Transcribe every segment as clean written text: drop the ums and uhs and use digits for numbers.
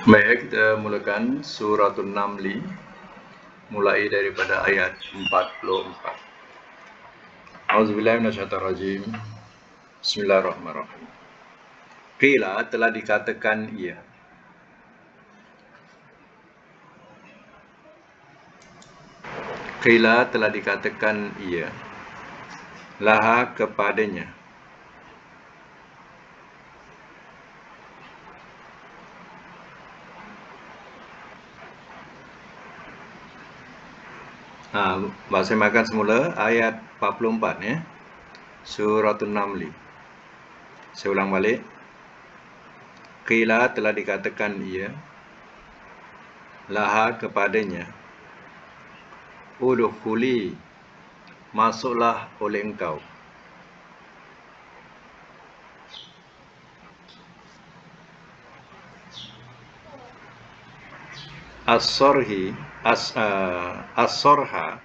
Baik, kita mulakan suratul Namli mulai daripada ayat 44. Auzubillahi minasyaitonirrajim. Bismillahirrahmanirrahim. Qila, telah dikatakan ia. Qila, telah dikatakan ia. Laha, kepadanya. Bahasa makan semula ayat 44 ya. Suratul Namli. Saya ulang balik. Qila, telah dikatakan ia. Laha, kepadanya. Udkhuli, masuklah oleh engkau. As-sorha,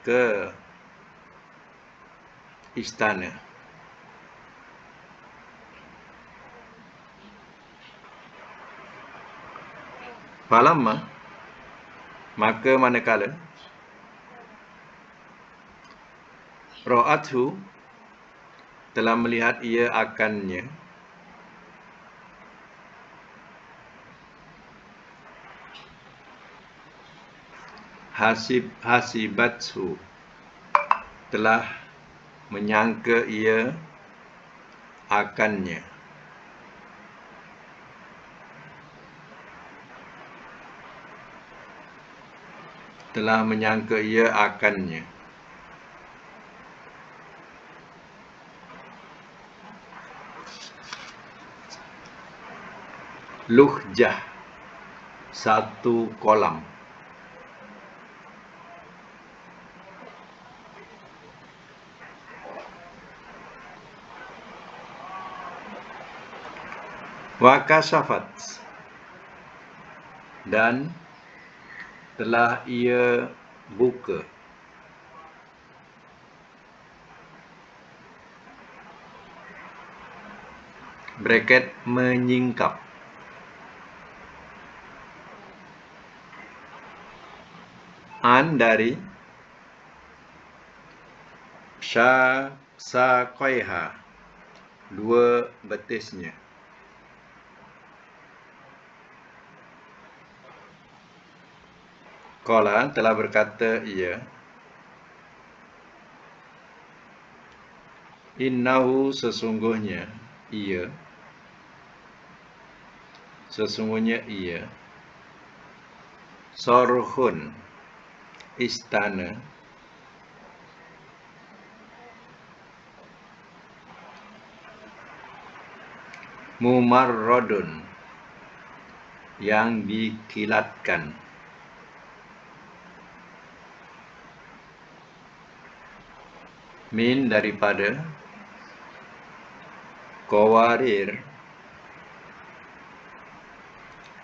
ke istana. Falamma, maka manakala ra'athu, telah melihat ia akannya, hasibathu, telah menyangka ia akannya, telah menyangka ia akannya. Luhjah, satu kolam. Wakasafat, dan telah ia buka. Bracket, menyingkap. Dari saqaiha, dua betisnya. Qala, telah berkata ia. Innahu, sesungguhnya ia. Sorhun, istana. Mumarrodun, yang dikilatkan. Min, daripada. Qawarir,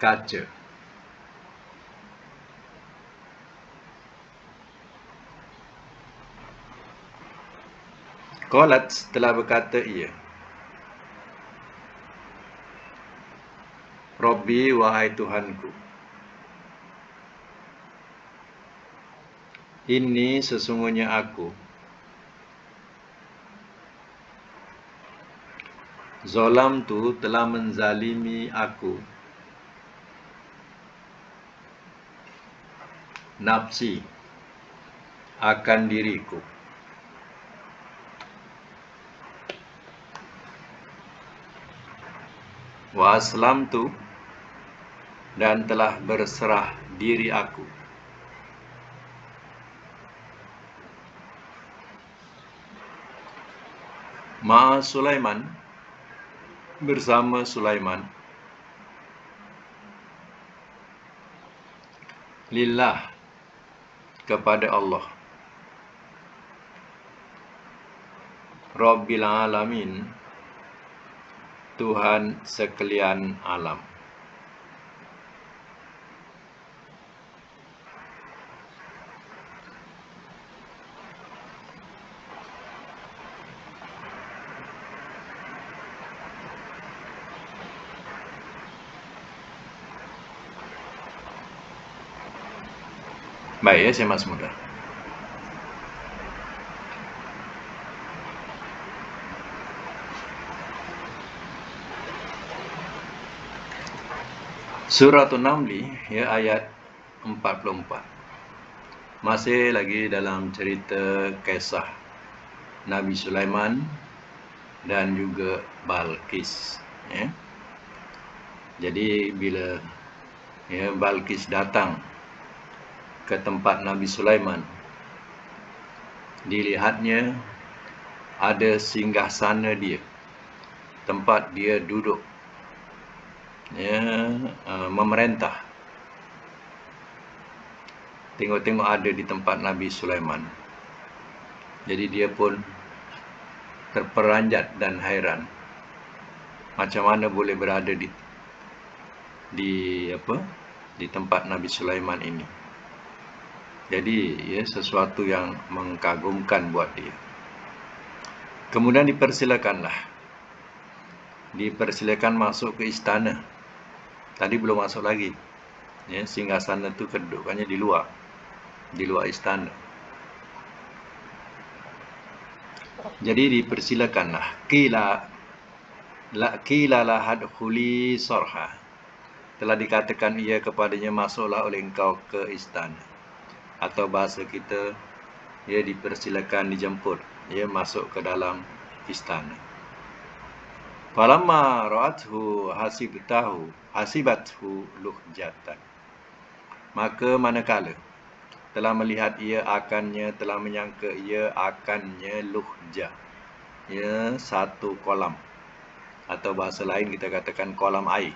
kaca. Qalat, telah berkata ia. Rabbi, wahai Tuhanku. Ini, sesungguhnya aku. Zalamtu, telah menzalimi aku. Nafsi, akan diriku. Wa aslamtu, dan telah berserah diri aku. Ma'a Sulaiman, bersama Sulaiman. Lillah, kepada Allah. Rabbil alamin, Tuhan sekalian alam. Baik ya, saya mas muda. Surah An-Naml ya, ayat 44. Masih lagi dalam cerita kisah Nabi Sulaiman dan juga Balqis ya. Jadi bila ya Balqis datang ke tempat Nabi Sulaiman, dilihatnya ada singgasana dia, tempat dia duduk ya, memerintah. Tengok-tengok ada di tempat Nabi Sulaiman. Jadi dia pun terperanjat dan hairan. Macam mana boleh berada di tempat Nabi Sulaiman ini. Jadi ya, sesuatu yang mengagumkan buat dia. Kemudian dipersilakan masuk ke istana. Tadi belum masuk lagi ya, singgasana itu kedudukannya di luar istana. Jadi dipersilakanlah. Qila lahad khuli sorha. Telah dikatakan ia kepadanya, masuklah oleh engkau ke istana. Atau bahasa kita, ia dipersilakan, dijemput, ia masuk ke dalam istana. Falamma ra'athu hasibathu luhjatan. Maka manakala telah melihat telah menyangka ia akannya luhjah, ya, satu kolam, atau bahasa lain kita katakan kolam air.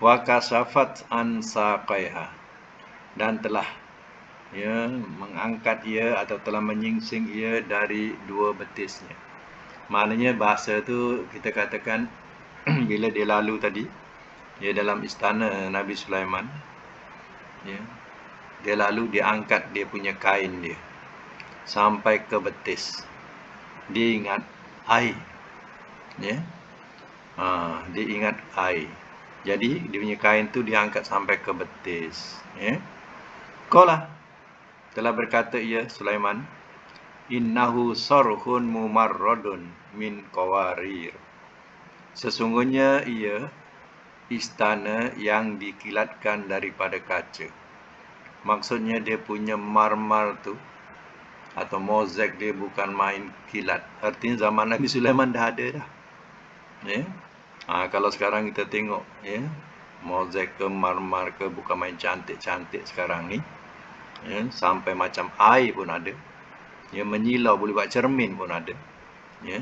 Wa kasafat an saqaiha, dan telah ya mengangkat ia atau telah menyingsing ia dari dua betisnya. Maknanya bahasa tu kita katakan bila dia lalu tadi ya dalam istana Nabi Sulaiman ya, dia lalu dia angkat dia punya kain dia sampai ke betis. Dia ingat air ya. Dia ingat air. Jadi dia punya kain tu diangkat sampai ke betis ya. Qala, telah berkata ia Sulaiman, innahu sarhun mumarradun min qawarir. Sesungguhnya ia istana yang dikilatkan daripada kaca. Maksudnya dia punya marmar tu atau mozaik dia bukan main kilat. Artinya zaman Nabi Sulaiman dah ada dah. Ya. Kalau sekarang kita tengok ya, mozaik ke marmar ke bukan main cantik-cantik sekarang ni. Ya, sampai macam air pun ada. Ya, menyilau, boleh buat cermin pun ada. Ya.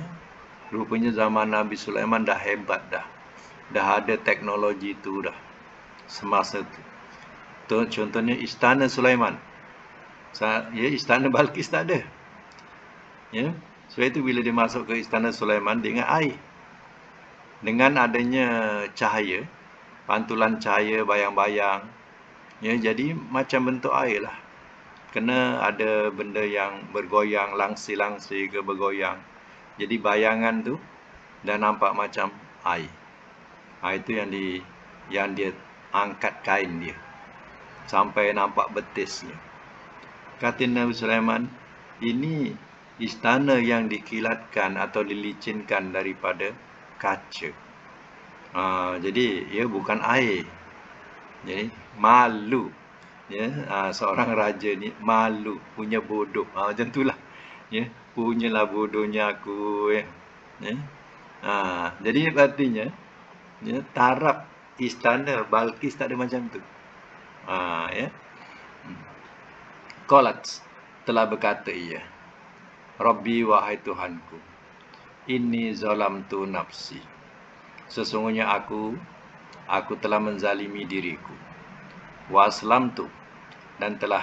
Rupanya zaman Nabi Sulaiman dah hebat dah. Dah ada teknologi tu dah. Semasa tu. Contohnya istana Sulaiman. Ya, istana Balqis tak ada. Ya. Sebab itu bila dia masuk ke istana Sulaiman, dia ingat air. Dengan adanya cahaya, pantulan cahaya, bayang-bayang. Ya, jadi macam bentuk air lah. Kena ada benda yang bergoyang, langsi-langsi ke bergoyang. Jadi bayangan tu dah nampak macam air. Itu yang dia angkat kain dia sampai nampak betisnya. Kata Nabi Sulaiman, ini istana yang dikilatkan atau dilicinkan daripada kaca. Jadi ia bukan air. Jadi malu. Ya, seorang raja ni malu, punya bodoh. Macam itulah. Ya, punyalah bodohnya aku. Ya. Jadi artinya ya, taraf istana Balqis tak ada macam tu. Ya. Qalat, telah berkata ia, Rabbi, wahai Tuhanku, inni zalamtu nafsi. Sesungguhnya aku telah menzalimi diriku. Wa aslamtu, dan telah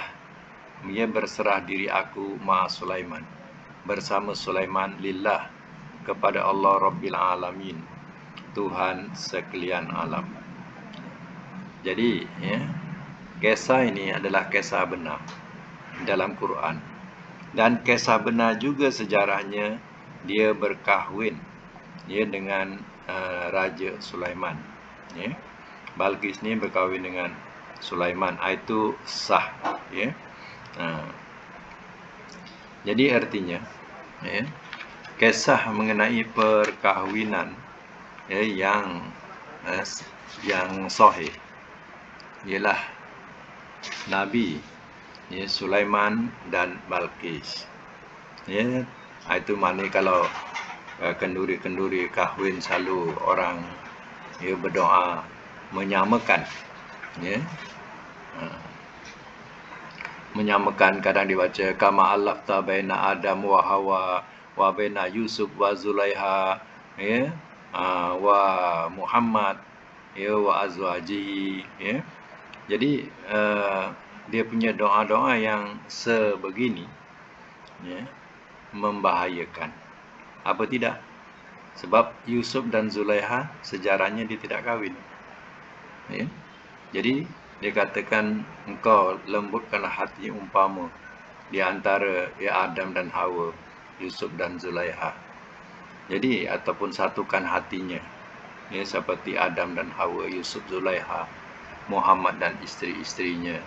ia berserah diri aku ma'a Sulaiman, bersama Sulaiman, lillah, kepada Allah Rabbil Alamin, Tuhan sekalian alam. Jadi ya, kisah ini adalah kisah benar dalam Quran. Dan kisah benar juga sejarahnya, dia berkahwin ya dengan Raja Sulaiman. Ya. Balqis ni berkahwin dengan Sulaiman. Itu sah, ya. Jadi artinya, ya, kisah mengenai perkahwinan, ya, yang sahih ialah Nabi, ya, Sulaiman dan Balqis. Ya, itu maknanya kalau kenduri-kenduri kahwin selalu orang, ya, berdoa menyamakan, ya. Menyamakan, kadang dibaca kama alafta baina Adam wa Hawa wa baina Yusuf wa Zulaiha, ya, wa Muhammad, ya, wa azwajihi, ya. Jadi dia punya doa-doa yang sebegini, ya, membahayakan. Apa tidak? Sebab Yusuf dan Zulaiha sejarahnya dia tidak kahwin, ya. Jadi dia katakan engkau lembutkanlah hati umpama di antara, ya, Adam dan Hawa, Yusuf dan Zulaiha. Jadi ataupun satukan hatinya, ya, seperti Adam dan Hawa, Yusuf, Zulaiha, Muhammad dan isteri-isterinya.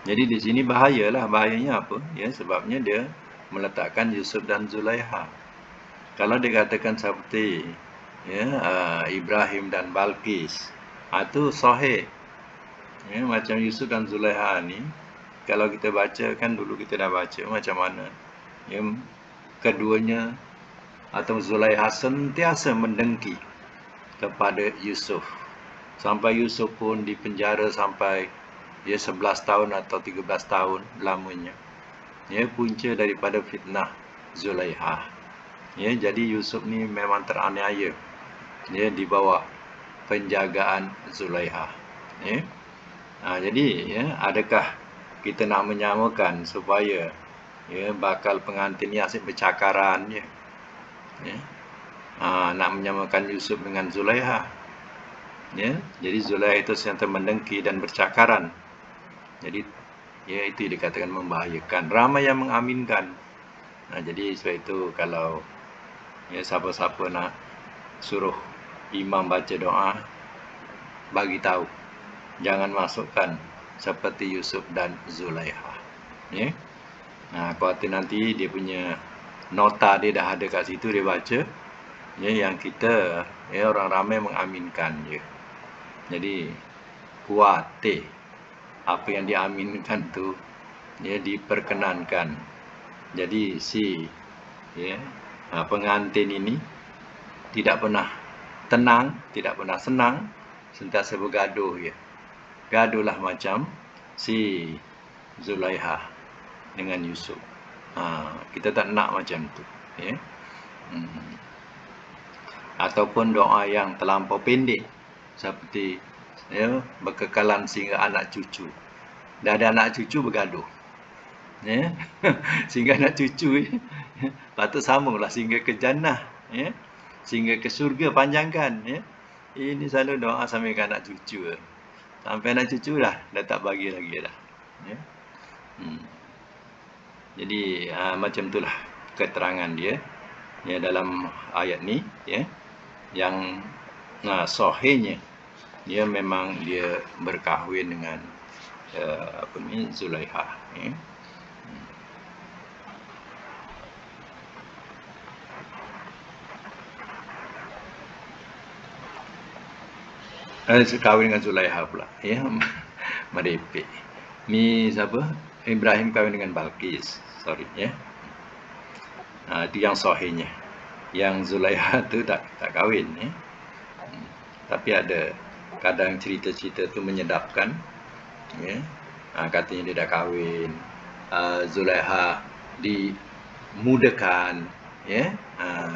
Jadi di sini bahayalah. Bahayanya apa? Ya, sebabnya dia meletakkan Yusuf dan Zulaiha. Kalau dikatakan seperti, ya, Ibrahim dan Balqis, itu sahih. Ya, macam Yusuf dan Zulaiha ni, kalau kita baca, kan dulu kita dah baca macam mana, ya, keduanya atau Zulaiha sentiasa mendengki kepada Yusuf. Sampai Yusuf pun dipenjara sampai, ya, 11 tahun atau 13 tahun lamanya. Ya, punca daripada fitnah Zulaiha. Ya, jadi Yusuf ni memang teraniaya, ya, di bawah penjagaan Zulaiha. Ya. Jadi, ya, adakah kita nak menyamakan supaya, ya, bakal pengantin ni asyik bercakaran je, ya. Nak menyamakan Yusuf dengan Zulaiha, ya. Jadi Zulaiha itu sentiasa mendengki dan bercakaran. Jadi, ya, itu dikatakan membahayakan. Ramai yang mengaminkan. Jadi sebab itu kalau, ya, siapa-siapa nak suruh imam baca doa, bagi tahu, jangan masukkan seperti Yusuf dan Zulaiha, ya. Khawatir nanti dia punya nota dia dah ada kat situ, dia baca, ya, yang kita, ya, orang ramai mengaminkan je. Jadi khawatir apa yang diaminkan tu, ya, diperkenankan. Jadi si, ya, pengantin ini tidak pernah tenang, tidak pernah senang, sentiasa bergaduh, ya. Gaduhlah macam si Zulaiha dengan Yusuf. Kita tak nak macam tu, ya. Ataupun doa yang terlampau pendek, seperti, ya, berkekalan sehingga anak cucu. Dah ada anak cucu bergaduh, ya. Sehingga anak cucu, ya, patut sambunglah sehingga ke jannah, ya, sehingga ke syurga panjangkan, ya. Ini selalu doa sampai ke anak cucu, ya. Sampai anak cucu dah tak bagi lagi dah, ya. Jadi macam itulah keterangan dia, ya, dalam ayat ni, ya, yang sahihnya, dia memang dia berkahwin dengan Zulaiha, ya. Kahwin dengan Zulaiha pula, ya. Merepek. Ni siapa? Ibrahim kahwin dengan Balqis. Sorry, ya. Itu yang sahihnya. Yang Zulaiha tu tak kahwin, ya. Tapi ada kadang cerita-cerita tu menyedapkan, ya. Katanya dia dah kahwin, Zulaiha dimudakan, ya,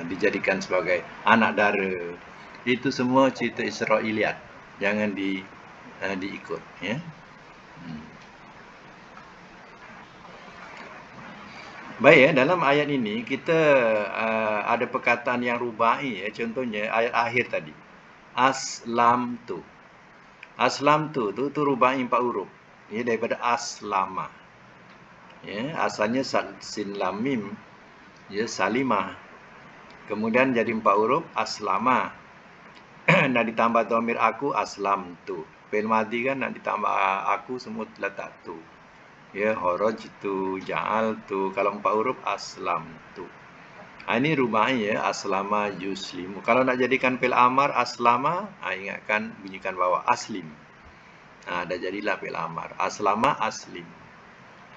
dijadikan sebagai anak dara. Itu semua cerita Israiliyat. Jangan diikut, ya. Baik, ya, dalam ayat ini kita ada perkataan yang rubai, ya. Contohnya ayat akhir tadi, aslamtu. Aslamtu tu rubai 4 huruf, ya, daripada aslama, ya. Asalnya sin lam mim, ya, salimah. Kemudian jadi 4 huruf aslama. Dan ditambah dhamir aku aslamtu. fi'il madhi kan nak ditambah aku semua letak tu. Ya, kharajtu, ja'altu. Kalau 4 huruf aslamtu. Ini rubai ya, aslama yuslimu. Kalau nak jadikan fi'il amar aslama, ingatkan bunyikan bawah aslim. Dah jadilah fi'il amar. Aslama aslim.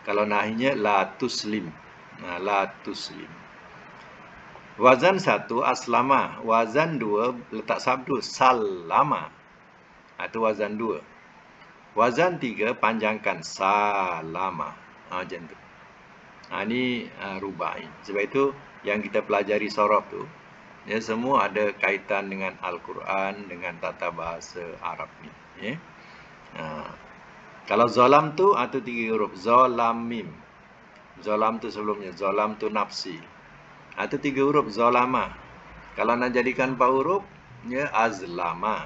Kalau nahinya la tuslim. La tuslim. Wazan 1 aslama. Wazan 2 letak sabdu salama. Itu wazan 2. Wazan 3 panjangkan salama. Macam tu. Ini rubai. Sebab itu yang kita pelajari sorof tu, ya, semua ada kaitan dengan Al-Quran, dengan tata bahasa Arab ni. Ya. Kalau zalam tu, itu 3 huruf. Zalam mim. Zalam tu sebelumnya. Zalam tu nafsi. Itu 3 huruf. Zalama. Kalau nak jadikan 4 huruf, ya, azlama.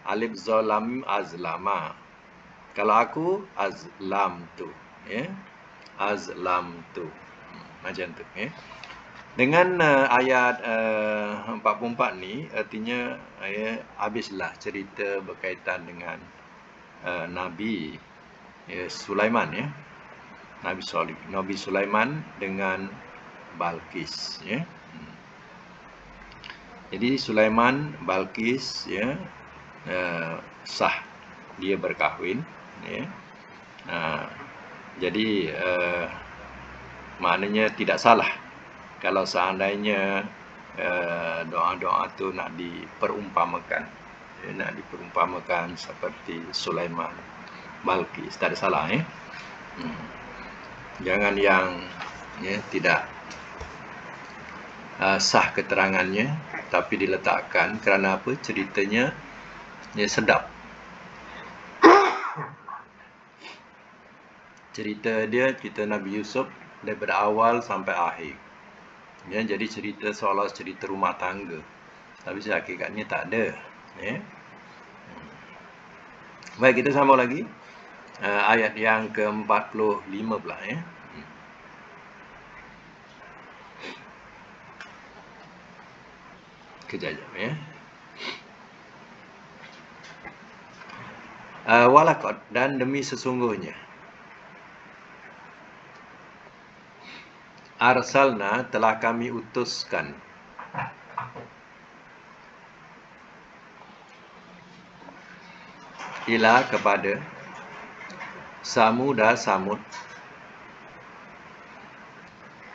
Alif zalam azlama. Kalau aku, azlam tu. Ya. Azlam tu. Macam tu. Ya. Dengan ayat 44 ni, artinya habislah cerita berkaitan dengan Nabi Sulaiman, ya. Nabi Sulaiman dengan Balqis, ya. Jadi Sulaiman, Balqis, ya, sah dia berkahwin, ya. Jadi maknanya tidak salah kalau seandainya doa-doa tu nak diperumpamakan, ya, nak diperumpamakan seperti Sulaiman, Balqis, tak ada salah, ya. Jangan yang, ya, tidak sah keterangannya tapi diletakkan kerana apa? Ceritanya, ya, sedap. Cerita dia, cerita Nabi Yusuf daripada awal sampai akhir. Ya, jadi cerita seolah cerita rumah tangga. Tapi hakikatnya tak ada. Ya. Baik, kita sambung lagi. Ayat yang ke-45 pula, ya. Kejap, ya. Walaqad, dan demi sesungguhnya. Arsalna, telah kami utuskan. Ila, kepada Samuda, Samud.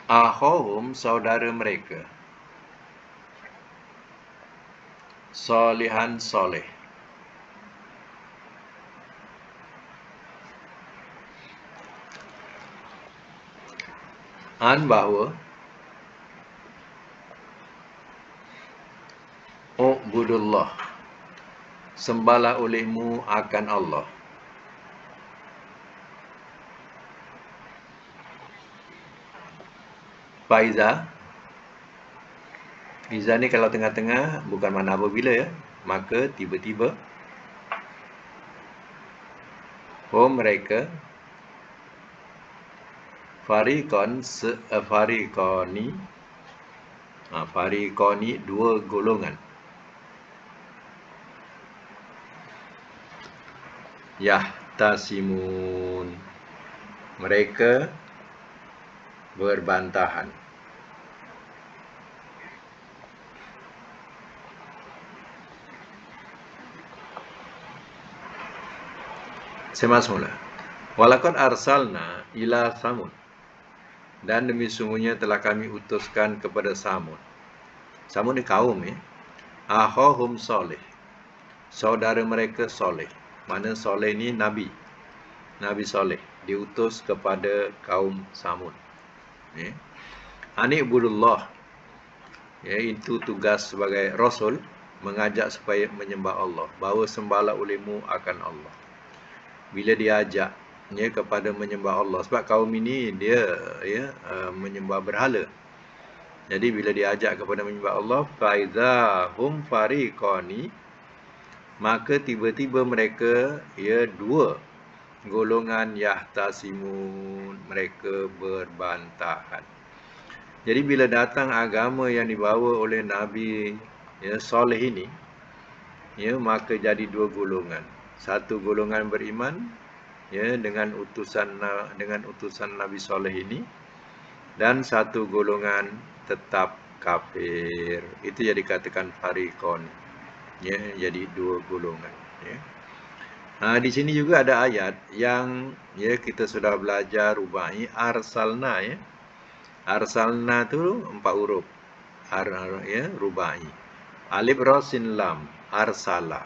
Akhahum, saudara mereka. Solihan, soleh. Bahawa U'budullah, sembahlah olehmu akan Allah. Faiza. Iza ni kalau tengah-tengah bukan mana apabila, ya. Maka tiba-tiba mereka Fariqoni, dua golongan. Yahtasimun, mereka berbantahan. Semak semula. Walaqad arsalna ila Samud, dan demi sungguhnya telah kami utuskan kepada Samud. Samud ni kaum, ya. Akhahum soleh, saudara mereka soleh. Mana soleh ni Nabi. Nabi soleh diutus kepada kaum Samud. Ya. Ani'budullah, ya, itu tugas sebagai Rasul, mengajak supaya menyembah Allah. Bahawa sembahlah olehmu akan Allah. Bila diajak, ya, kepada menyembah Allah. Sebab kaum ini dia, ya, menyembah berhala. Jadi bila diajak kepada menyembah Allah, faiza hum fariqani, maka tiba-tiba mereka, ya, dua golongan yahtasimun, mereka berbantahan. Jadi bila datang agama yang dibawa oleh Nabi, ya, soleh ini, ya, maka jadi dua golongan. satu golongan beriman ya dengan utusan Nabi Soleh ini, dan satu golongan tetap kafir. Itu yang dikatakan fariqon, ya, jadi dua golongan, ya. Di sini juga ada ayat yang ya kita sudah belajar rubai arsalna, ya. Arsalna itu 4 huruf. Ya, rubai. Alif ra sin lam, arsala.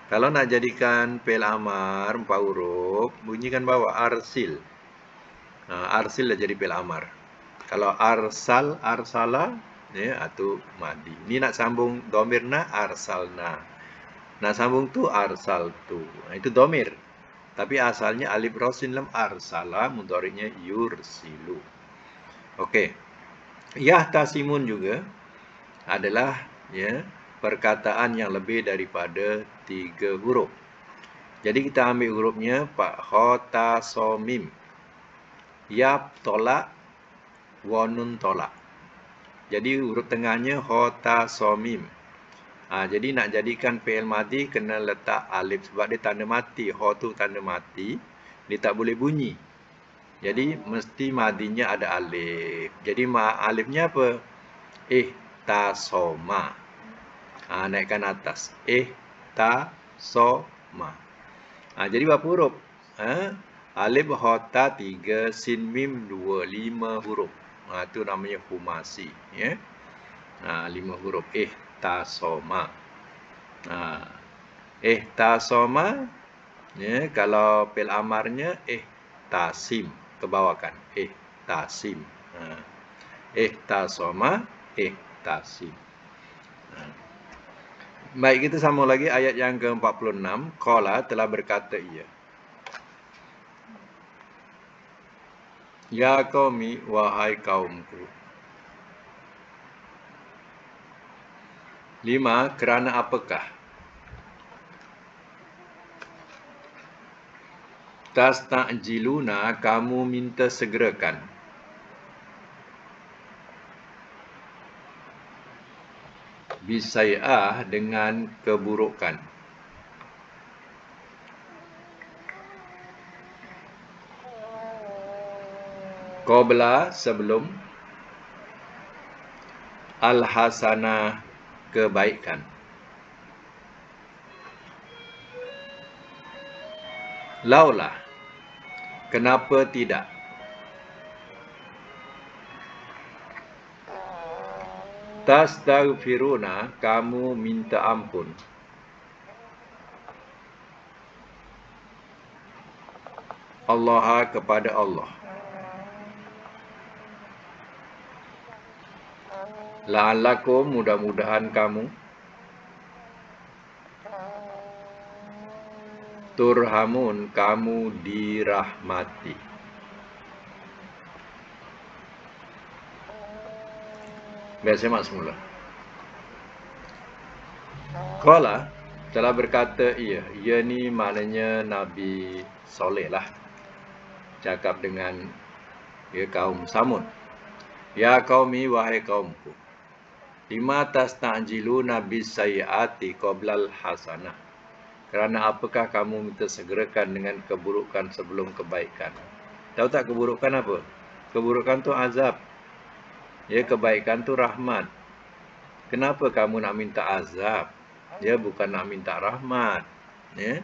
Kalau nak jadikan fi'il amar 4 huruf, bunyikan bawah arsil. Arsil dah jadi fi'il amar. Kalau arsal, arsala, ya, atau madi. Ini nak sambung domirna arsalna. Nak sambung tu arsal tu. Itu domir. Tapi asalnya alif ra sin lam arsala, mudhari'nya yursilu. Okey. Yahtasimun juga adalah ya perkataan yang lebih daripada 3 huruf. Jadi kita ambil hurufnya kha so mim. Ya tolak wa nun tolak. Jadi huruf tengahnya kha so mim. Jadi nak jadikan fi'il madi kena letak alif sebab dia tanda mati. Kha tu tanda mati, dia tak boleh bunyi. Jadi mesti madinya ada alif. Jadi alifnya apa? Ihtasoma. Naikkan atas. Ihtasoma. Jadi berapa huruf? Alif hota 3, sin mim 2, 5 huruf. Itu namanya humasi, ya. 5 huruf. Ihtasoma. Ihtasoma, ya, kalau fi'il amarnya ihtasim, kebawakan. Ihtasim. Ihtasoma, ihtasim. Baik, kita sambung lagi ayat yang ke-46. Qala, telah berkata ia. Ya qaumi, wahai kaumku. 5. Kerana apakah? Tasta'jiluna, kamu minta segerakan. Bisai'ah, dengan keburukan. Qabla, sebelum. Al-hasanah, kebaikan. Laulah, kenapa tidak? Tastaghfiruna, kamu minta ampun. Allah, kepada Allah. La'allakum, mudah-mudahan kamu. Turhamun, kamu dirahmati. Biar saya mak semula. Qala, telah berkata ia. Ia ni maknanya Nabi Soleh lah. Cakap dengan kaum Samud. Ya qaumi, wahai kaumku. 5 tasta'jiluna bisayyi'ati qoblal hasanah. Kerana apakah kamu minta segerakan dengan keburukan sebelum kebaikan? Tahu tak keburukan apa? Keburukan tu azab. Ya, kebaikan tu rahmat. Kenapa kamu nak minta azab? Ya, bukan nak minta rahmat. Ya.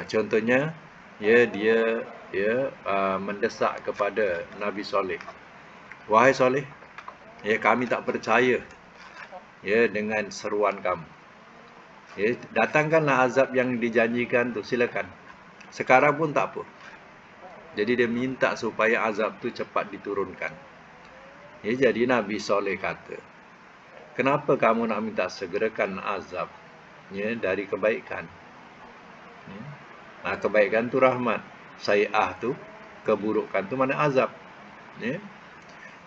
Contohnya, ya, dia mendesak kepada Nabi Soleh. Wahai Soleh, ya, kami tak percaya ya dengan seruan kamu. Ya, datangkanlah azab yang dijanjikan tu, silakan. Sekarang pun tak apa. Jadi dia minta supaya azab tu cepat diturunkan. Ya, jadi Nabi Soleh kata, kenapa kamu nak minta segerakan azab ya dari kebaikan? Ya. Kebaikan tu rahmat. Sayi'ah tu, keburukan tu mana azab. Ya.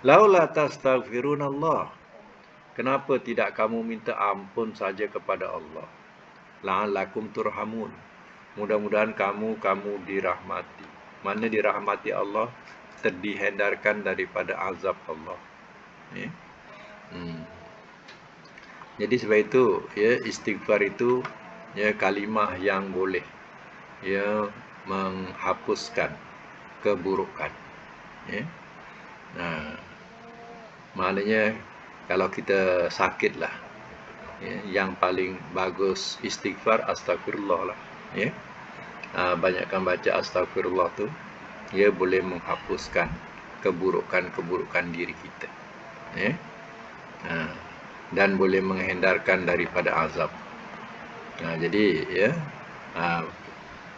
Laula tastaghfirunallah. Kenapa tidak kamu minta ampun saja kepada Allah? La'allakum turhamun. Mudah-mudahan kamu dirahmati. Mana dirahmati Allah, terdihindarkan daripada azab Allah. Ya. Jadi sebab itu ya, istighfar itu ya, kalimah yang boleh ya menghapuskan keburukan. Ya. Nah, maknanya kalau kita sakit lah, ya, yang paling bagus istighfar, astagfirullah lah. Ya. Banyakkan baca astagfirullah tu, ia boleh menghapuskan keburukan-keburukan diri kita. Ya. Dan boleh menghindarkan daripada azab. Jadi ya,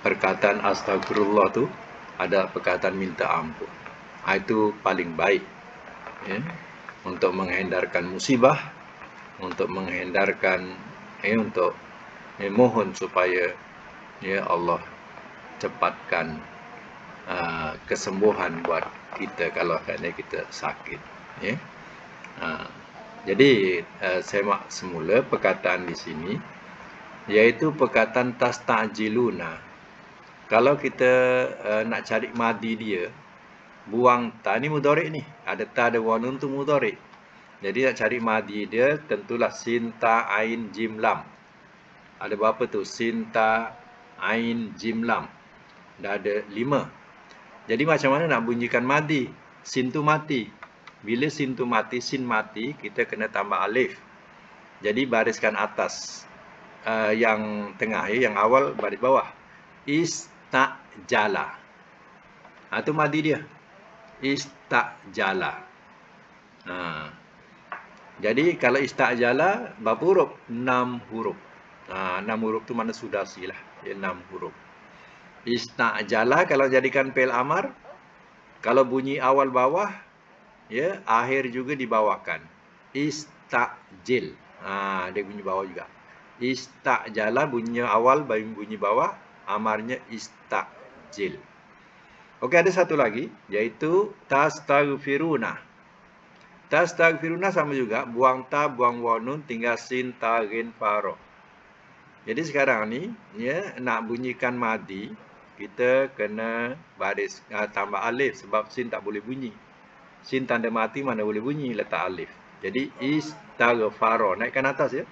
perkataan astagfirullah tu ada perkataan minta ampun. Itu paling baik ya, untuk menghindarkan musibah, untuk menghindarkan untuk mohon supaya ya Allah cepatkan kesembuhan buat kita kalau kita sakit ya. Jadi semak semula perkataan di sini, yaitu perkataan tasta'jiluna. Kalau kita nak cari madi dia, buang ta, ni mudhari' ni. Ada ta, ada wanun tu mudhari'. Jadi nak cari madi dia, tentulah sin, ta, ain, jim, lam. Ada berapa tu? Sin, ta, ain, jim, lam. Dah ada 5. Jadi macam mana nak bunyikan madi? Sin tu mati. Bila sin tu mati, sin mati, kita kena tambah alif. Jadi bariskan atas. Yang tengah, yang awal baris bawah. Istajala. Itu madi dia. Istajala. Jadi kalau istajala, berapa huruf? 6 huruf. 6 huruf tu mana sudasi lah. 6 huruf. Istajala kalau jadikan fi'il amar, kalau bunyi awal bawah, ya, akhir juga dibawakan. Istajil. Dia bunyi bawah juga. Istajala bunyi awal, bunyi bawah, amarnya istajil. Okey, ada satu lagi, iaitu tastaghfiruna. Tastaghfiruna sama juga, buang ta, buang wanun, tinggal sin, ta, ghin, faro. Jadi sekarang ni, ya, nak bunyikan madi, kita kena baris tambah alif sebab sin tak boleh bunyi. Sin tanda mati mana boleh bunyi, letak alif. Jadi istaghfaro, naikkan atas ya.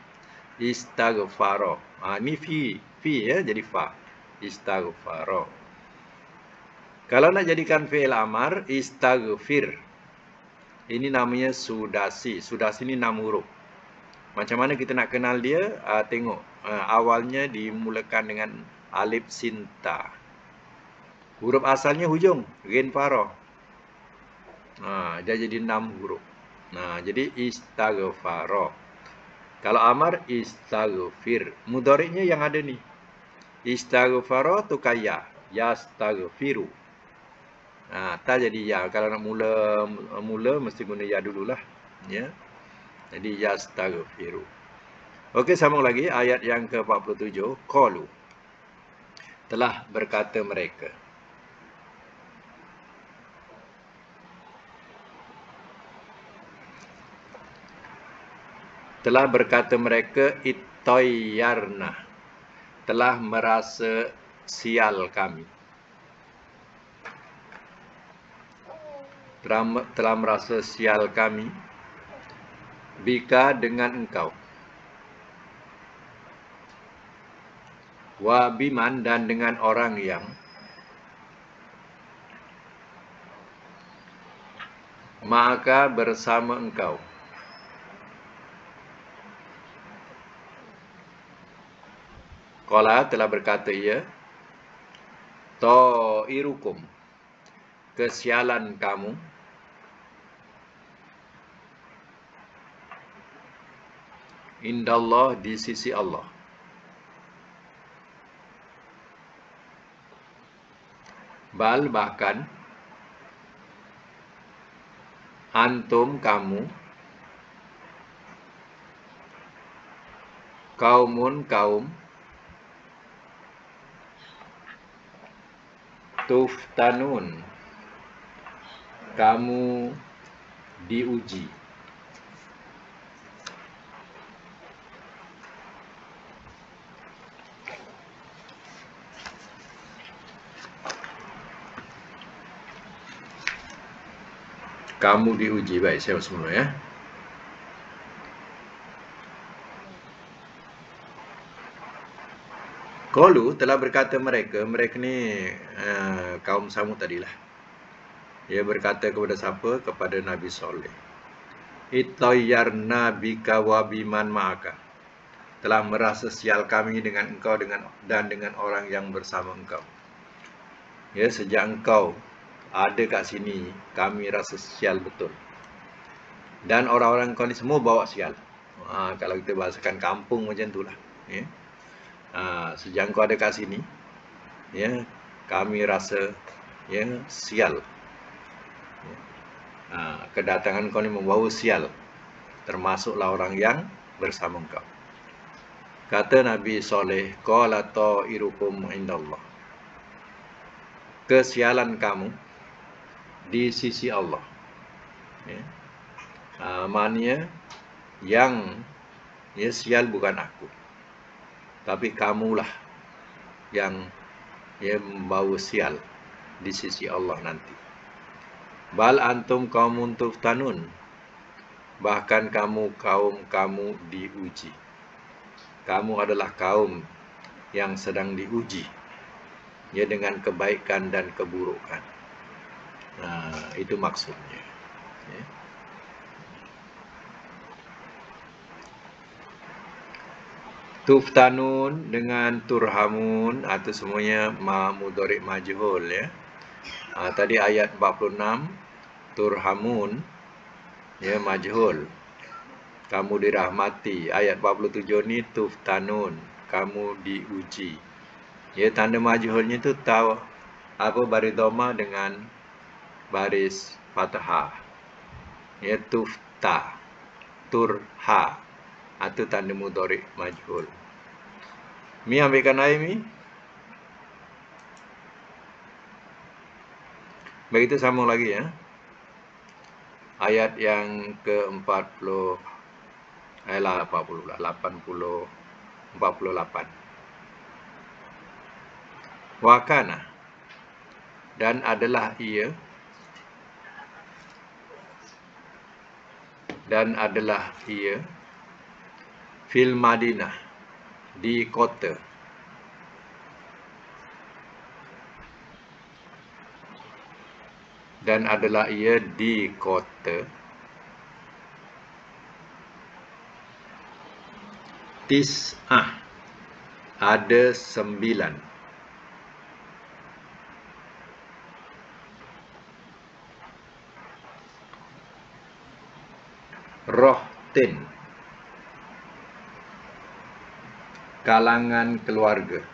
Istaghfaro. Ni fi ya, jadi fa. Istaghfaro. Kalau nak jadikan fi'il amar, istaghfir. Ini namanya sudasi. Sudasi ni 6 huruf. Macam mana kita nak kenal dia? Tengok. Awalnya dimulakan dengan alif sin ta. Huruf asalnya hujung, ghin faro. Dia jadi 6 huruf. Jadi istaghfaro. Kalau amar, istaghfir. Mudhari'nya yang ada ni. Istaghfaro tu kaya. Yastaghfiru. Tak jadi ya. Kalau nak mula mesti guna ya dululah. Ya. Jadi yastaghfiru. Okey, sambung lagi ayat yang ke-47. Qalu. Telah berkata mereka. Telah berkata mereka, ittayyarna. Telah merasa sial kami. Telah merasa sial kami. Bika dengan engkau. Wa biman dan dengan orang yang. Maka bersama engkau. Qala telah berkata ia. Ta'irukum. Kesialan kamu. Indallah di sisi Allah. Bal bahkan. Antum kamu. Kaumun kaum. Tuftanun. Kamu diuji. Kamu diuji. Baik, saya semula ya. Qalu telah berkata mereka ni kaum Samud tadilah. Dia berkata kepada siapa? Kepada Nabi Soleh. Ittayyarna bika wa biman ma'aka. Telah merasa sial kami dengan engkau dan dengan orang yang bersama engkau. Ya, sejak engkau ada kat sini, kami rasa sial betul. Dan orang-orang kau ni semua bawa sial. Kalau kita bahasakan kampung macam itulah. Ya. Sejak engkau ada kat sini, ya, kami rasa sial. Kedatangan kau ni membawa sial, termasuklah orang yang bersama engkau. Kata Nabi Soleh, qala ta'irukum indallah. Kesialan kamu di sisi Allah. Ya. Maknanya yang sial bukan aku, tapi kamulah yang membawa sial di sisi Allah nanti. Bal antum qaumun tuftanun. Bahkan kamu diuji. Kamu adalah kaum yang sedang diuji, ya, dengan kebaikan dan keburukan. Itu maksudnya. Ya. Tuftanun dengan turhamun atau semuanya mudhari' majhul, ya. Tadi ayat 46 turhamun, ya, majhul. Kamu dirahmati. Ayat 47 ni tuftanun, kamu diuji. Ya, tanda majhulnya tu tahu apa, baris dhamma dengan baris fathah. Ya, tufta, turha, atau tanda mudhari' majhul. Mi ambilkan air, Mi. Begitu sambung lagi, ya. Ayat yang ke-48. Wakana, dan adalah ia, fil Madinah, di kota, dan adalah ia di kota, tis'ah, ada 9, rohtin, kalangan keluarga.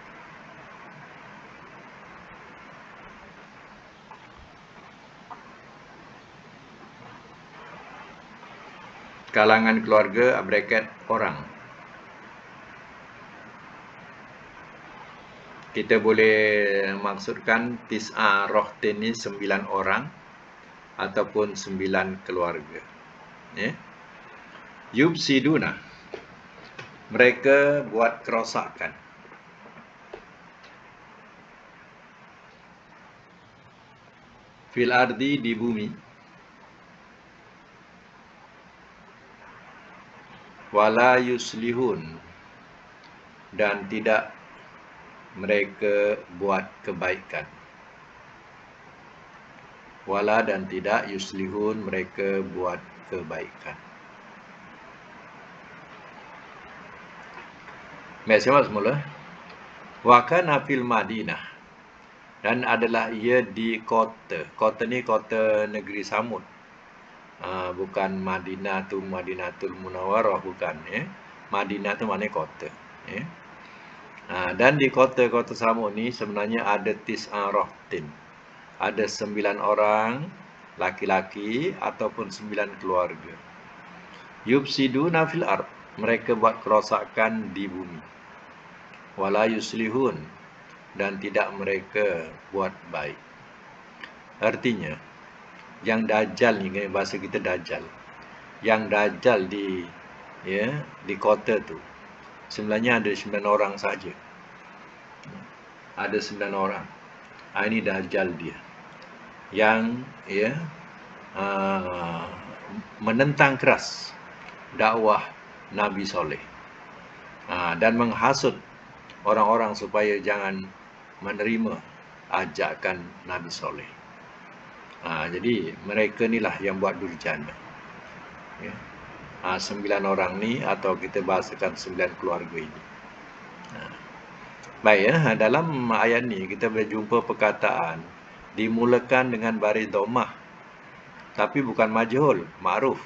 Kalangan keluarga, bracket orang. Kita boleh maksudkan tis'ah rohtin ni 9 orang ataupun 9 keluarga. Ya. Yubsiduna, mereka buat kerosakan. Fil ardi, di bumi. Wala yuslihun, dan tidak mereka buat kebaikan. Wala, dan tidak, yuslihun, mereka buat kebaikan. Siapa semula? Wa kana fil Madinah, dan adalah ia di kota. Kota ni kota negeri Samud. Bukan Madinah tu Madinatul Munawwarah, bukan, ya. Madinah tu maknanya kota, ya. Dan di kota-kota Samud ni sebenarnya ada tis'ah rohtin. Ada 9 orang laki-laki ataupun 9 keluarga. Yubsiduna fil ard, mereka buat kerosakan di bumi. Wala yuslihun, dan tidak mereka buat baik. Artinya, yang dajjal ni, bahasa kita dajjal. Yang dajjal di kota tu sebenarnya ada 9 orang saja. Ada 9 orang. Ini dajjal dia. Yang menentang keras dakwah Nabi Soleh. Dan menghasut orang-orang supaya jangan menerima ajakan Nabi Soleh. Jadi mereka inilah yang buat durjana. Ya. 9 orang ni, atau kita bahasakan 9 keluarga ini. Baik ya, dalam ayat ni kita boleh jumpa perkataan dimulakan dengan baris dhammah, tapi bukan majhul, ma'ruf.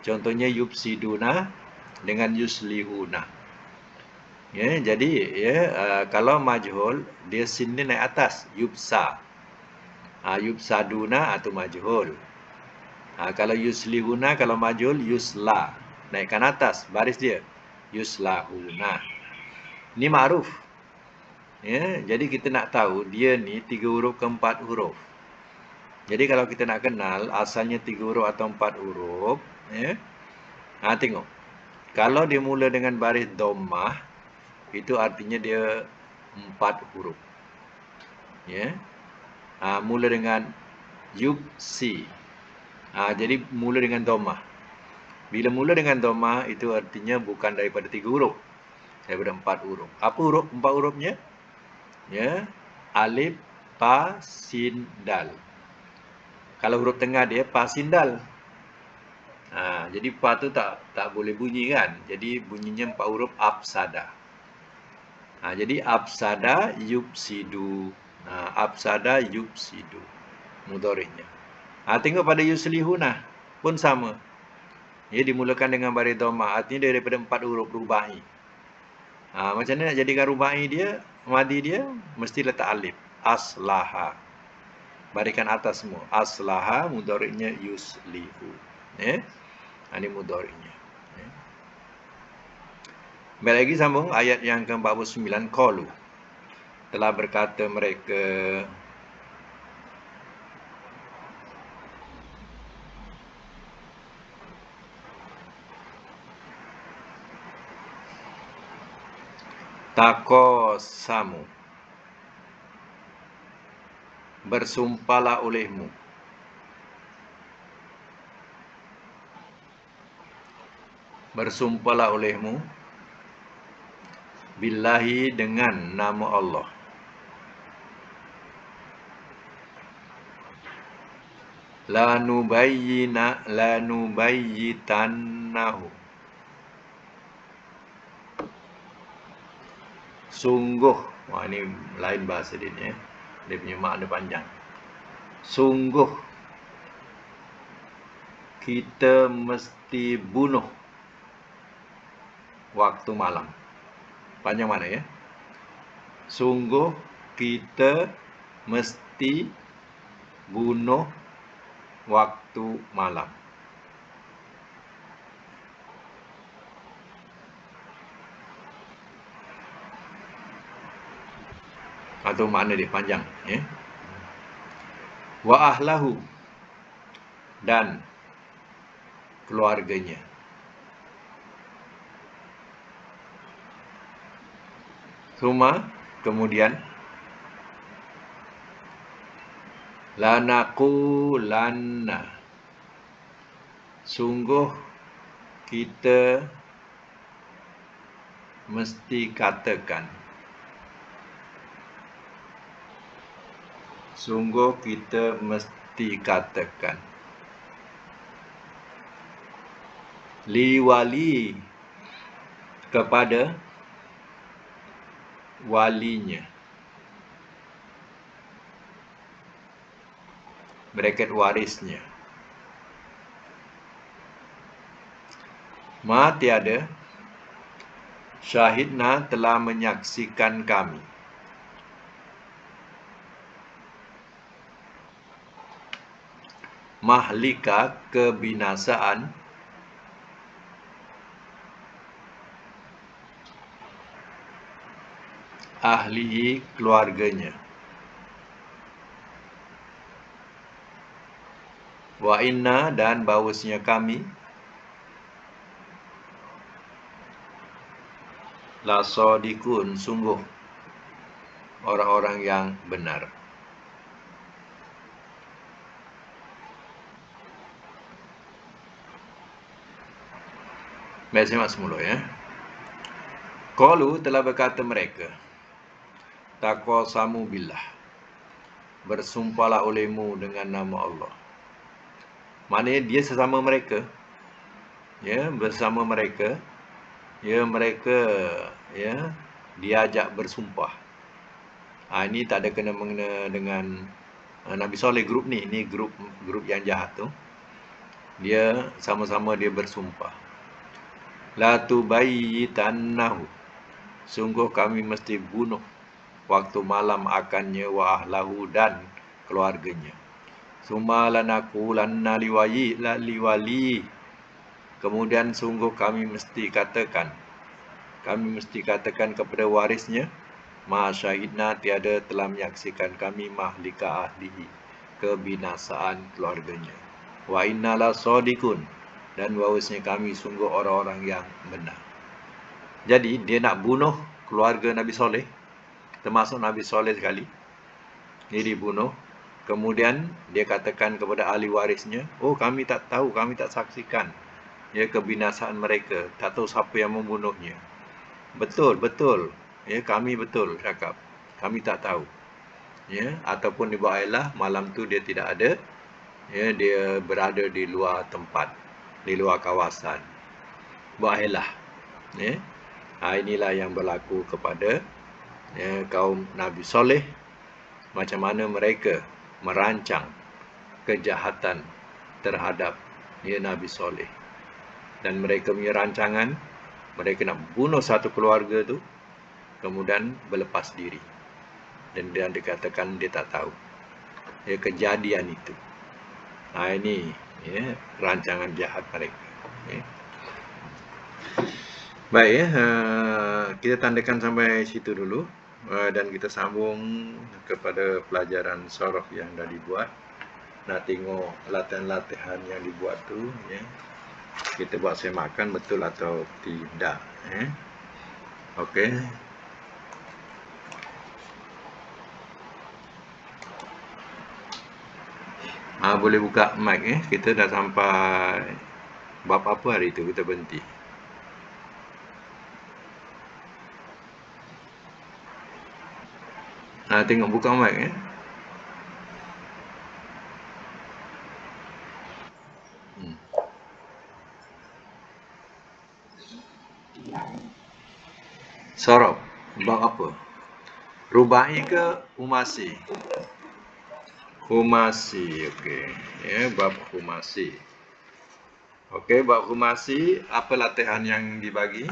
Contohnya yufsiduna dengan yuslihuna. Ya, jadi ya, kalau majhul dia sin ni naik atas, yufsa. Yufsaduna atau majhul. Kalau yuslihuna, kalau majhul yusla, naikkan atas baris dia, yuslahuna. Ini ma'ruf. Ya, jadi kita nak tahu dia ni 3 huruf ke 4 huruf. Jadi kalau kita nak kenal asalnya 3 huruf atau 4 huruf, ya. Tengok. Kalau dia mula dengan baris dhammah, itu artinya dia 4 huruf. Ya. Mula dengan yubsi. Jadi mula dengan dhammah. Bila mula dengan dhammah, itu artinya bukan daripada 3 huruf, daripada 4 huruf. Apa huruf 4 hurufnya? Ya, alif, pa, sin, dal. Kalau huruf tengah dia pa, sin, dal. Jadi pa tu tak boleh bunyi kan? Jadi bunyinya 4 huruf afsada. Jadi afsada yufsidu. Afsada yufsidu. Mudhari'nya. Tengok pada yuslihuna pun sama. Ia dimulakan dengan baris dhammah. Artinya dia daripada 4 huruf rubai. Macam mana nak jadikan rubai dia? Madi dia mesti letak alif. Aslaha. Barikan atas semua. Aslaha, mudhari'nya yuslihu. Ini mudhari'nya. Baik, lagi sambung ayat yang ke-49. Qalu. Telah berkata mereka, taqasamu, bersumpahlah olehmu. Bersumpahlah olehmu billahi, dengan nama Allah. Lanubayyitannahu, sungguh. Ini lain bahasa dia ni, dia punya makna panjang. Sungguh kita mesti bunuh waktu malam. Panjang mana ya? Sungguh kita mesti bunuh waktu malam. Atau makna dia panjang ya. Wa ahlahu, dan keluarganya. Kemudian lanaqulanna, sungguh kita mesti katakan. Sungguh kita mesti katakan. Liwali, kepada walinya. Bracket warisnya. Ma, tiada, syahidna, telah menyaksikan kami. Mahlika, kebinasaan. Ahlihi, keluarganya. Wa inna, dan bahawasanya kami, la sadiqun, sungguh orang-orang yang benar. Baik, simak semula ya. Qalu telah berkata mereka, taqasamu billah, bersumpahlah olehmu dengan nama Allah. Maknanya dia sesama mereka, ya, bersama mereka, ya, mereka, ya, diajak bersumpah. Ini tak ada kena-mengena dengan Nabi Soleh grup ni. Ni grup yang jahat tu. Dia sama-sama dia bersumpah. La tubayyitannahu, sungguh kami mesti bunuh waktu malam akannya wa ahlahu dan keluarganya. Summa lanaqulanna liwali, kemudian sungguh kami mesti katakan kepada warisnya, ma syahidna, tiada telah menyaksikan kami mahlika ahlihi, kebinasaan keluarganya. Wa inna la sadiqun, dan bahawasanya kami sungguh orang-orang yang benar. Jadi dia nak bunuh keluarga Nabi Soleh, termasuk Nabi Soleh sekali. Dia dibunuh. Kemudian dia katakan kepada ahli warisnya, oh kami tak tahu, kami tak saksikan, ya, kebinasaan mereka. Tak tahu siapa yang membunuhnya. Betul. Ya, kami betul cakap. Kami tak tahu. Ya, ataupun dibuatlah malam tu dia tidak ada. Ya, dia berada di luar tempat, di luar kawasan. Buatlah. Ya. Inilah yang berlaku kepada, ya, kaum Nabi Soleh. Macam mana mereka merancang kejahatan terhadap, ya, Nabi Soleh. Dan mereka punya rancangan, mereka nak bunuh satu keluarga tu, kemudian berlepas diri. Dan dia dikatakan dia tak tahu, ya, kejadian itu. Ini, ya, rancangan jahat mereka. Ya. Baik, ya, kita tandakan sampai situ dulu, dan kita sambung kepada pelajaran sorof yang dah dibuat. Nak tengok latihan-latihan yang dibuat tu, ya, kita buat semakan betul atau tidak. Ya. Okey. Boleh buka mic, ya. Kita dah sampai bab apa hari tu, kita berhenti. Tengok buka mic, ya. Sorof bab apa? Rubai ke humasi? Humasi, okey. Ya, bab humasi. Okey, bab humasi, apa latihan yang dibagi?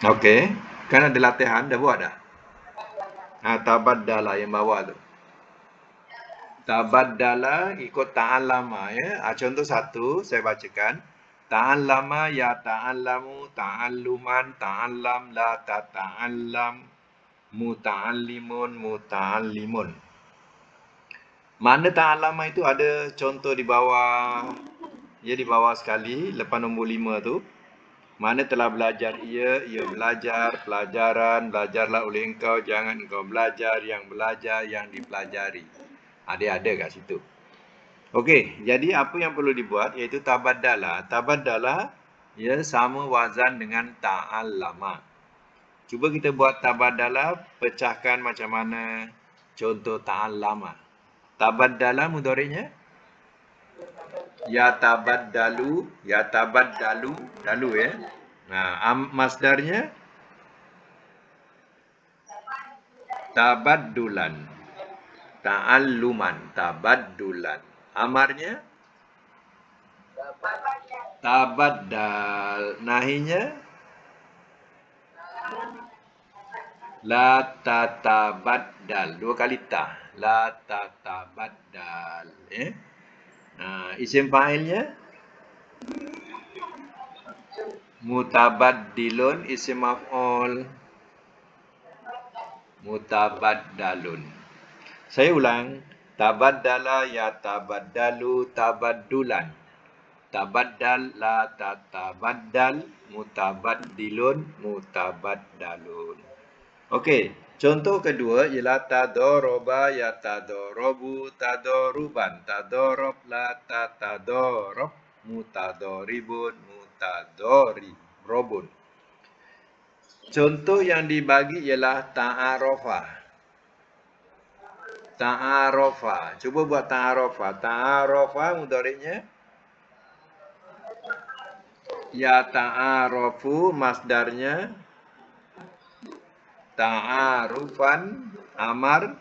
Okey, kan ada latihan, dah buat dah? Tabaddala yang bawah tu. Tabaddala ikut ta'allama, ya. Contoh satu saya bacakan. Ta'allama ya ta'allamu, ta'alluman, ta'allam la tata'allam, muta'allimun, muta'allimun. Mana ta'allama itu ada contoh di bawah, ya, di bawah sekali, lepas nombor 5 tu. Mana telah belajar ia belajar, pelajaran, belajarlah oleh engkau, jangan engkau belajar, yang dipelajari. Dia ada kat situ. Okey, jadi apa yang perlu dibuat iaitu tabaddala. Tabaddala, ya, sama wazan dengan ta'allama. Cuba kita buat tabaddala, pecahkan macam mana contoh ta'allama. Tabaddala mudhari'nya ya tabaddalu, dalu, ya. Masdarnya tabaddulan, ta'alluman, tabaddulan. Amarnya tabaddal. Nahinya la tatabaddal. 2 kali ta. La tatabaddal. Isim fa'ilnya mutabaddilun. Isim maf'ul mutabaddalun. Saya ulang. Tabaddala ya tabaddalu, tabaddulan. Tabaddal la tatabaddal, mutabaddilun, mutabaddalun. Okey, Contoh kedua ialah tadoroba yatadorobu tadoruban. Tadorob la tatadorob mutadoribun mutadoribun. Contoh yang dibagi ialah ta'arofa. Ta'arofa. Cuba buat ta'arofa. Ta'arofa mudhari'nya ya ta'arofu, masdarnya ta'arufan, amar.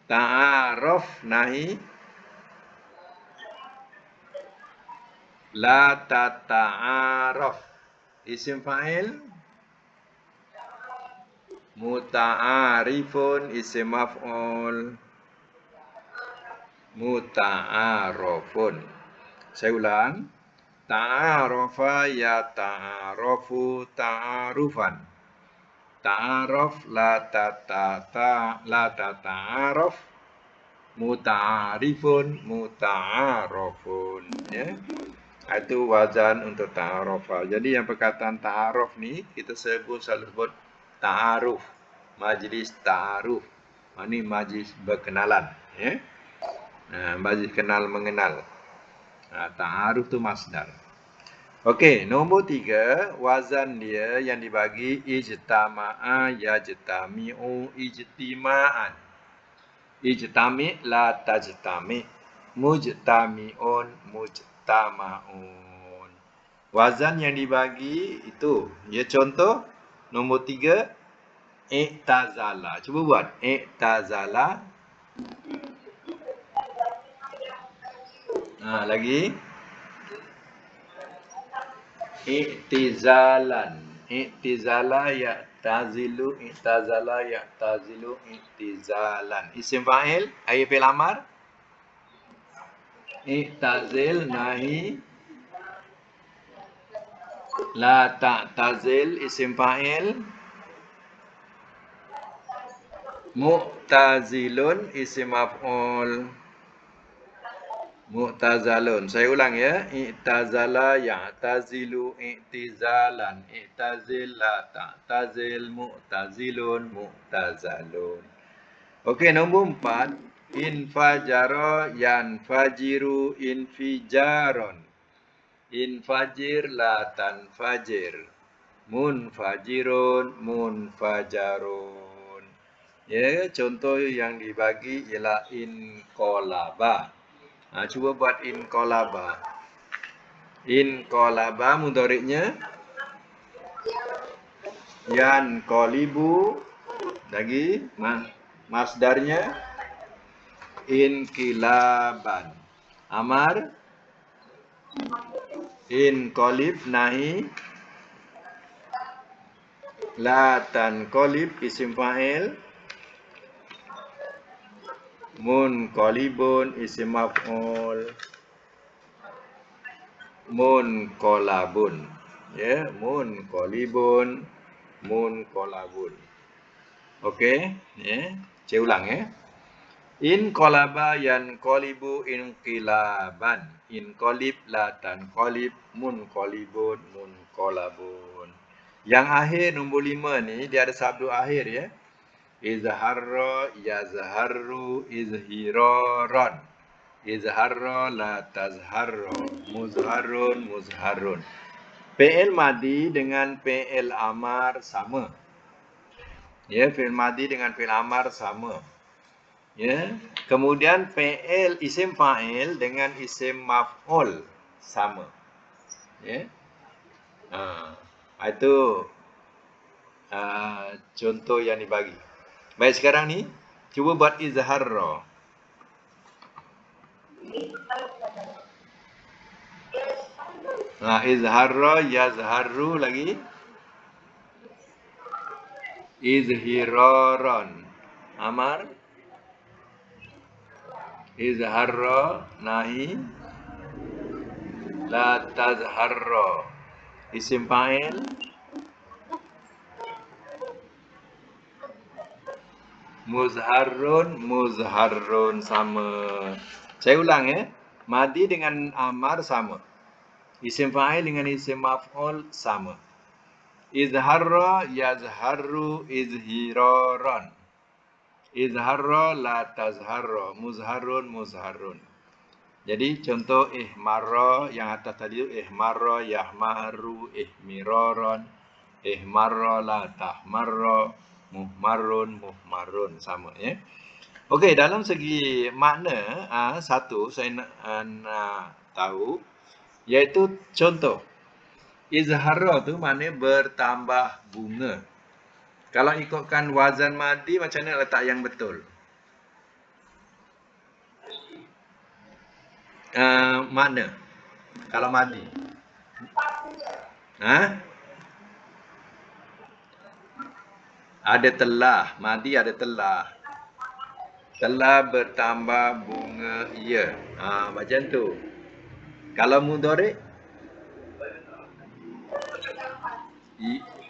Ta'arof, nahi. La tata'arof, isim fa'il. Muta'arifun, isim maf'ul. Muta'arofun. Saya ulang. Ta'arofa ya ta'arofu ta'arufan. Ta'arof la tata'arof. Muta'arifun muta'arofun. Ya. Itu wazan untuk ta'arofa. Jadi yang perkataan ta'arof ni kita selalu sebut ta'aruf. Majlis ta'aruf. Ini majlis berkenalan. Ya. Majlis kenal mengenal. Ta'aruf tu masdar. Okey, nombor 3, wazan dia yang dibagi ijtama'a yajtami'u ijtima'an. Ijtami' la tajtami', mujtami'un mujtama'un. Wazan yang dibagi itu, ya contoh nombor 3, i'tazala. Cuba buat i'tazala. Lagi i'tizalan. I'tizala ya'tazilu, i'tazala ya'tazilu, i'tizalan. Isim fa'il, ai fi'il amar. I'tazil, nahi. La ta'tazil, isim fa'il. Mu'tazilun, isim maf'ul. Mu'tazalun. Saya ulang ya. I'tazala ya'tazilu i'tizalan. I'tazil la ta'tazil mu'tazilun mu'tazalun. Okey, nombor 4. Infajara yanfajiru infijaron. Infajir la tanfajir. Munfajirun munfajarun. Ya, contoh yang dibagi ialah inqalaba. Cuba buat inqalaba. Inqalaba mudhari'nya yanqalibu. Lagi masdarnya inqilaban. Amar inqalib, nahi. La tanqalib, isim fa'il. Munqalibun, isim maf'ul. Munqalabun. Ya, munqalibun, munqalabun. Okey, ya. Saya ulang ya. Inqalaba yanqalibu inqilaban. Inqalib la tanqalib, munqalibun, munqalabun. Yang akhir nombor 5 ni dia ada sabdu akhir ya. Izharra yazharru izhiraran. Izharra la tazharra. Muzharrun muzharrun. Fi'il madi dengan fi'il amar sama. Ya, fi'il madi dengan fi'il amar sama. Ya. Kemudian fi'il isim fa'il dengan isim maf'ul sama. Ya. Itu contoh yang dibagi. Baik, sekarang ni cuba buat izharra. Izharra yazharru, lagi izhiraran. Amar izharra, nahi. La tazharra, isim fa'il. Muzharrun muzharrun sama. Saya ulang ya. Madi dengan amar sama. Isim fa'il dengan isim maf'ul sama. Izharra yazharru izhiraran. Izharra la tazharra. Muzharun muzharun. Jadi contoh ihmarra yang atas tadi itu ihmarra yahmaru ihmiraran. Ihmarra la tahmarra. Muhmarun muhmarun. Sama ya. Okey, dalam segi makna satu saya nak tahu iaitu contoh. Izharra tu maknanya bertambah bunga. Kalau ikutkan wazan madi macam mana letak yang betul? Mana? Kalau madi. Ada telah, madi ada telah. Telah bertambah bunga ia. Macam tu. Kalau mudhari'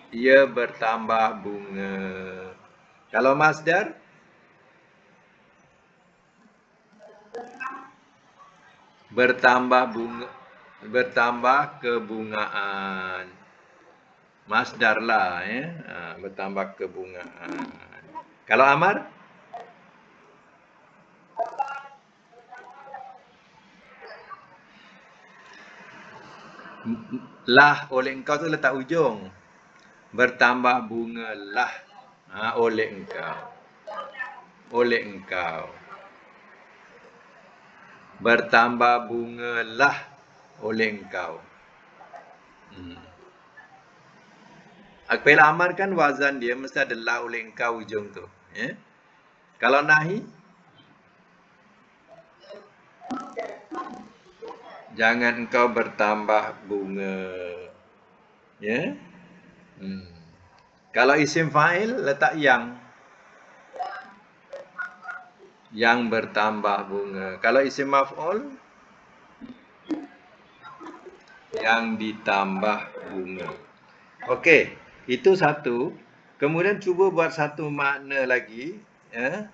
ia bertambah bunga. Kalau masdar bertambah bunga, bertambah kebungaan. Masdar lah ya. Bertambah kebungaan. Kalau amar lah oleh engkau tu letak ujung. Bertambah bunga lah oleh engkau. Oleh engkau. Bertambah bunga lah oleh engkau. Apabila amar kan wazan dia mesti ada lah oleh engkau ujung tu. Ya? Kalau nahi, jangan engkau bertambah bunga. Ya? Kalau isim fa'il letak yang. Yang bertambah bunga. Kalau isim maf'ul yang ditambah bunga. Okey, itu satu. Kemudian cuba buat satu makna lagi, ya.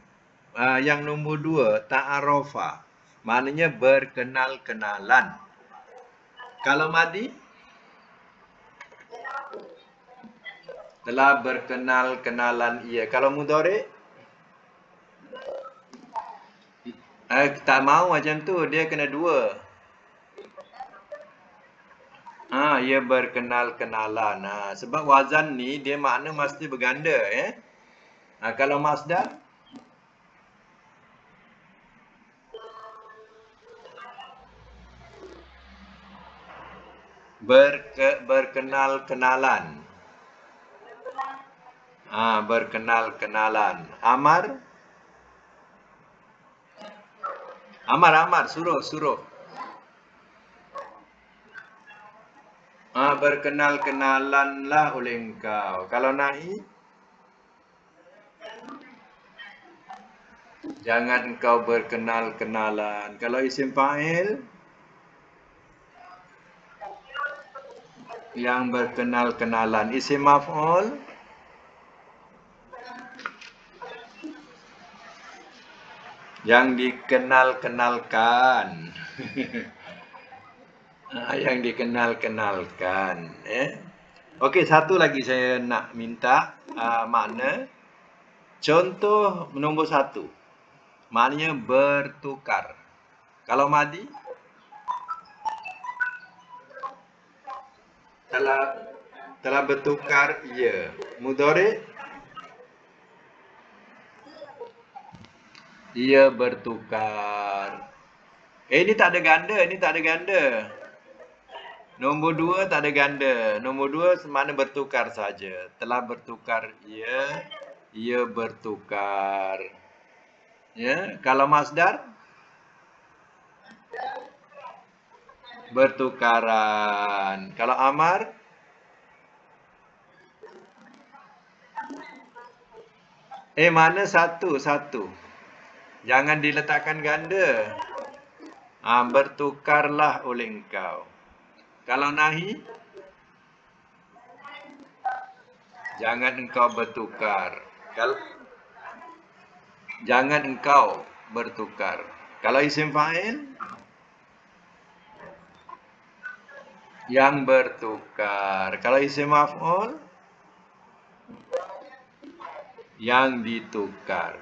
Yang nombor 2, ta'arofa. Maknanya berkenal-kenalan. Kalau madi telah berkenal-kenalan ia. Kalau mudhari' tak mau macam tu, dia kena 2. Ia berkenal-kenalan. Sebab wazan ni dia makna mesti berganda ya. Kalau masdar berkenal-kenalan. Berkenal-kenalan. Amar suruh. Berkenal-kenalanlah oleh engkau. Kalau nahi, jangan engkau berkenal-kenalan. Kalau isim fa'il, yang berkenal-kenalan. Isim maf'ul, yang dikenal-kenalkan. Yang dikenal-kenalkan. Okey, satu lagi saya nak minta makna. Contoh nombor 1. Maknanya bertukar. Kalau madi telah bertukar ia. Mudhari' ia bertukar. Ini tak ada ganda, Nombor 2 tak ada ganda. Nombor 2 makna bertukar saja. Telah bertukar ia bertukar. Ya, kalau masdar bertukaran. Kalau amar mana satu. Jangan diletakkan ganda. Bertukarlah oleh engkau. Kalau nahi, jangan engkau bertukar. Jangan engkau bertukar. Kalau isim fa'il, yang bertukar. Kalau isim maf'ul, yang ditukar.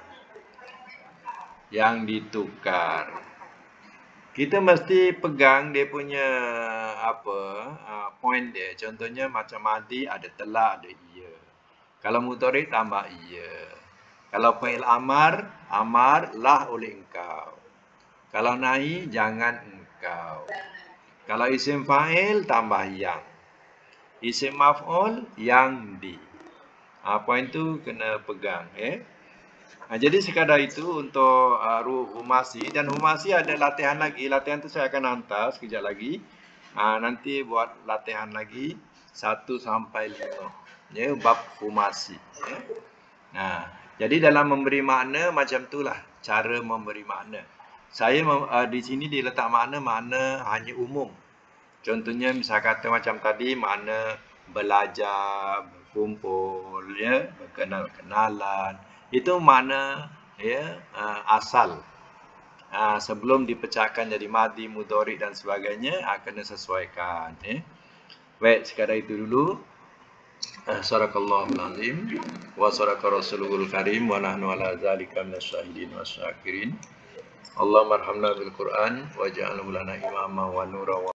Yang ditukar. Kita mesti pegang dia punya point dia. Contohnya macam madi ada telah, ada ia. Kalau mudhari tambah ia. Kalau fi'il amar lah oleh engkau. Kalau nahi jangan engkau. Kalau isim fa'il tambah yang. Isim maf'ul yang di. Poin tu kena pegang, jadi sekadar itu untuk humasi, dan humasi ada latihan lagi. Latihan tu saya akan hantar sekejap lagi. Nanti buat latihan lagi 1 sampai 5. Ya, bab humasi, ya. Jadi dalam memberi makna macam itulah cara memberi makna. Saya di sini diletak makna hanya umum. Contohnya misal kata macam tadi, makna belajar, berkumpul, ya, berkenal-kenalan. Itu makna, ya, asal. Sebelum dipecahkan jadi madi, mudhari dan sebagainya, kena sesuaikan, ya. Baik, sekadar itu dulu. Sadaqallahul azim wa sadaqa rasuluhul karim wa nahnu ala zalika minasyahidin wasyakirin. Allahumma arhamna bil Qur'an waj'alhu lana imama wa nura wa